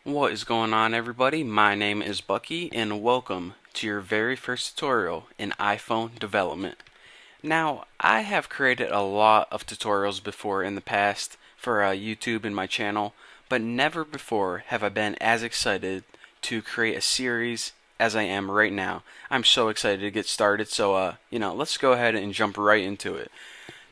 What is going on, everybody? My name is Bucky and welcome to your very first tutorial in iPhone development. Now, I have created a lot of tutorials before in the past for YouTube and my channel, but never before have I been as excited to create a series as I am right now. I'm so excited to get started, so let's go ahead and jump right into it.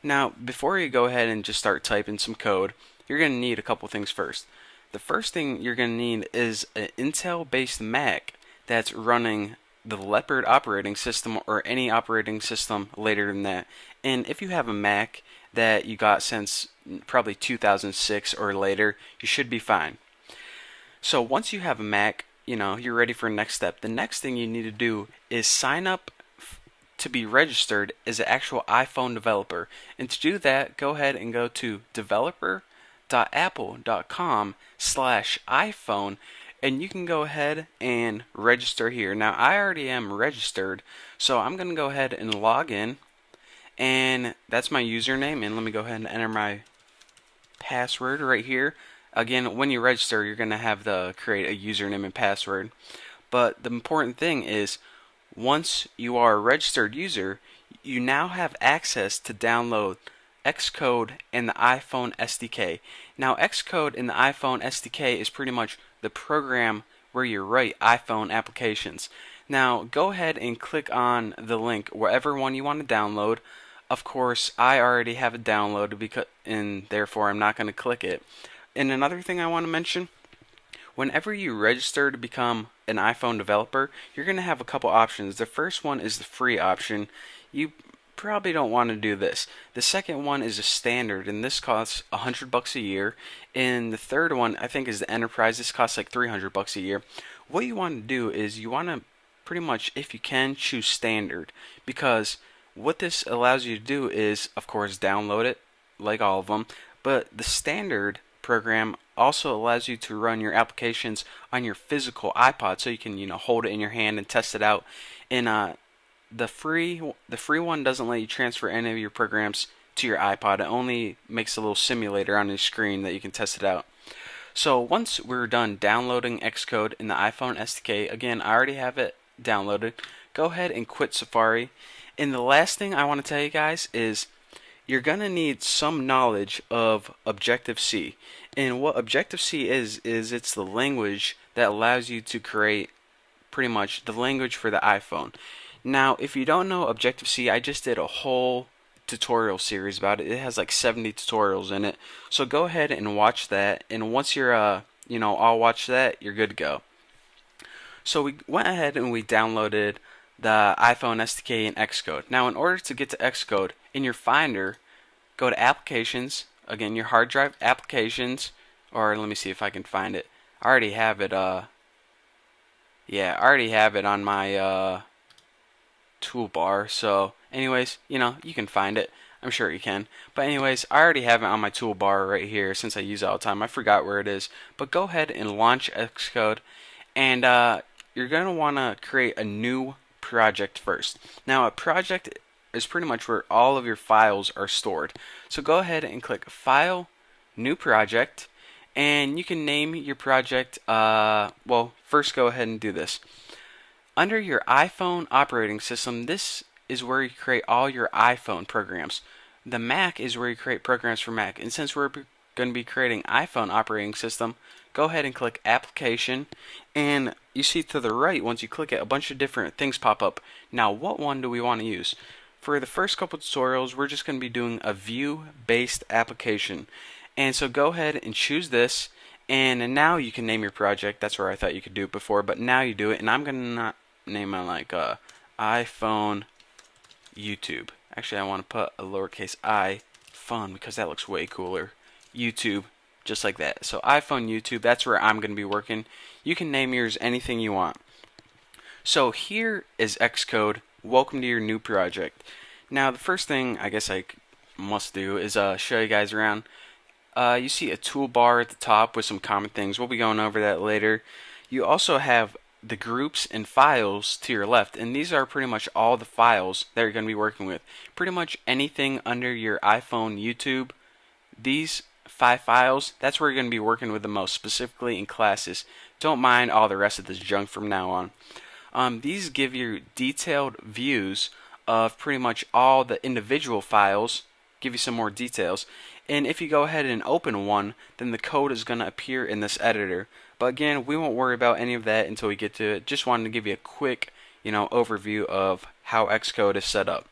Now, before you go ahead and just start typing some code, you're going to need a couple things first. The first thing you're going to need is an Intel-based Mac that's running the Leopard operating system or any operating system later than that. And if you have a Mac that you got since probably 2006 or later, you should be fine. So once you have a Mac, you're ready for the next step. The next thing you need to do is sign up to be registered as an actual iPhone developer. And to do that, go ahead and go to developer.apple.com/iPhone and you can go ahead and register here. Now, I already am registered, so I'm going to go ahead and log in, and that's my username. And let me go ahead and enter my password right here. Again, when you register, you're going to have to create a username and password. But the important thing is, once you are a registered user, you now have access to download Xcode and the iPhone SDK. Now, Xcode and the iPhone SDK is pretty much the program where you write iPhone applications. Now, go ahead and click on the link, wherever one you want to download. Of course, I already have it downloaded and therefore I'm not going to click it. And another thing I want to mention, whenever you register to become an iPhone developer, you're going to have a couple options. The first one is the free option. You probably don't want to do this. The second one is a standard, and this costs $100 a year. And the third one, I think, is the enterprise. This costs like $300 a year. What you want to do is you want to pretty much, if you can, choose standard, because what this allows you to do is, of course, download it like all of them, but the standard program also allows you to run your applications on your physical iPod, so you can hold it in your hand and test it out. And the free one doesn't let you transfer any of your programs to your iPod. It only makes a little simulator on your screen that you can test it out. So once we're done downloading Xcode in the iPhone SDK, again, I already have it downloaded. Go ahead and quit Safari. And the last thing I want to tell you guys is you're going to need some knowledge of Objective-C. And what Objective-C is it's the language that allows you to create pretty much the language for the iPhone. Now, if you don't know Objective-C, I just did a whole tutorial series about it. It has like 70 tutorials in it. So go ahead and watch that. And once you're, all watch that, you're good to go. So we went ahead and we downloaded the iPhone SDK and Xcode. Now, in order to get to Xcode, in your Finder, go to Applications. Again, your hard drive, Applications, or let me see if I can find it. I already have it. Yeah, I already have it on my toolbar. So, anyways, you can find it. I'm sure you can. But anyways, I already have it on my toolbar right here since I use it all the time. I forgot where it is. But go ahead and launch Xcode, and you're going to want to create a new project first. Now, a project is pretty much where all of your files are stored. So go ahead and click File, New Project, and you can name your project, well, first go ahead and do this. Under your iPhone operating system, this is where you create all your iPhone programs. The Mac is where you create programs for Mac. And since we're going to be creating iPhone operating system, go ahead and click Application, and you see to the right, once you click it, a bunch of different things pop up. Now, what one do we want to use? For the first couple tutorials, we're just going to be doing a view-based application. And so go ahead and choose this, and now you can name your project. That's where I thought you could do it before, but now you do it, and I'm going to name it like iPhone YouTube. Actually, I want to put a lowercase I, fun, because that looks way cooler. YouTube, just like that. So iPhone YouTube, that's where I'm going to be working. You can name yours anything you want. So here is Xcode. Welcome to your new project. Now, the first thing I guess I must do is show you guys around. You see a toolbar at the top with some common things. We'll be going over that later. You also have the groups and files to your left, and these are pretty much all the files that you're going to be working with. Pretty much anything under your iPhone YouTube, these 5 files, that's where you're going to be working with the most, specifically in classes. Don't mind all the rest of this junk from now on. These give you detailed views of pretty much all the individual files, give you some more details. And if you go ahead and open one, then the code is going to appear in this editor. But again, we won't worry about any of that until we get to it. Just wanted to give you a quick, overview of how Xcode is set up.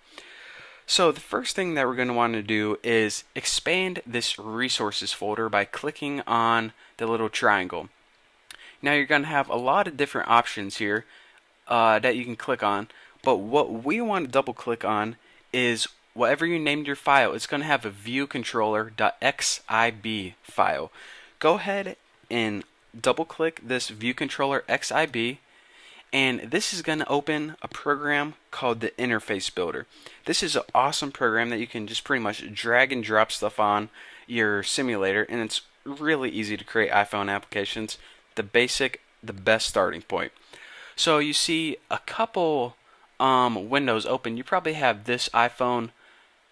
So the first thing that we're going to want to do is expand this resources folder by clicking on the little triangle. Now you're going to have a lot of different options here that you can click on, but what we want to double click on is whatever you named your file. It's going to have a viewcontroller.xib file. Go ahead and double click this viewcontroller.xib, and this is going to open a program called the Interface Builder. This is an awesome program that you can just pretty much drag and drop stuff on your simulator, and it's really easy to create iPhone applications. The best starting point. So you see a couple windows open. You probably have this iPhone.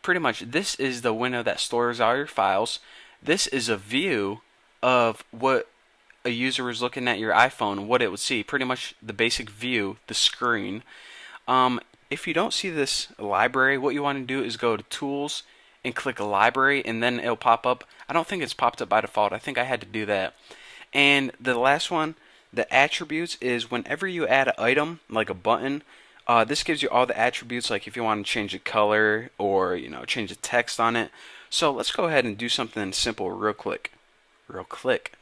Pretty much this is the window that stores all your files. This is a view of what a user is looking at your iPhone, what it would see. Pretty much the basic view, the screen. If you don't see this library, what you want to do is go to Tools and click a library, and then it'll pop up. I don't think it's popped up by default. I think I had to do that. And the last one, the attributes, is whenever you add an item, like a button, this gives you all the attributes, like if you want to change the color or change the text on it. So let's go ahead and do something simple real quick. Real quick.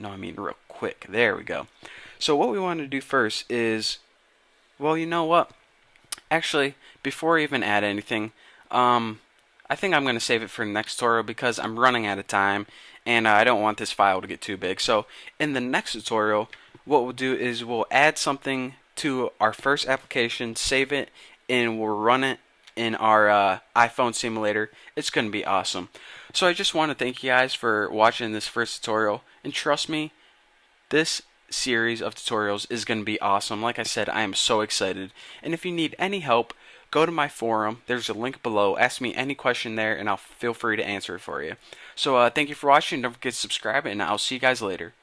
There we go. So what we want to do first is, well, you know what? Actually, before I even add anything, I think I'm going to save it for the next tutorial because I'm running out of time and I don't want this file to get too big. So in the next tutorial, what we'll do is we'll add something to our first application, save it, and we'll run it in our iPhone simulator. It's going to be awesome. So I just want to thank you guys for watching this first tutorial, and trust me, this series of tutorials is going to be awesome. Like I said, I am so excited. And if you need any help, go to my forum. There's a link below. Ask me any question there, and I'll feel free to answer it for you. So thank you for watching. Don't forget to subscribe, and I'll see you guys later.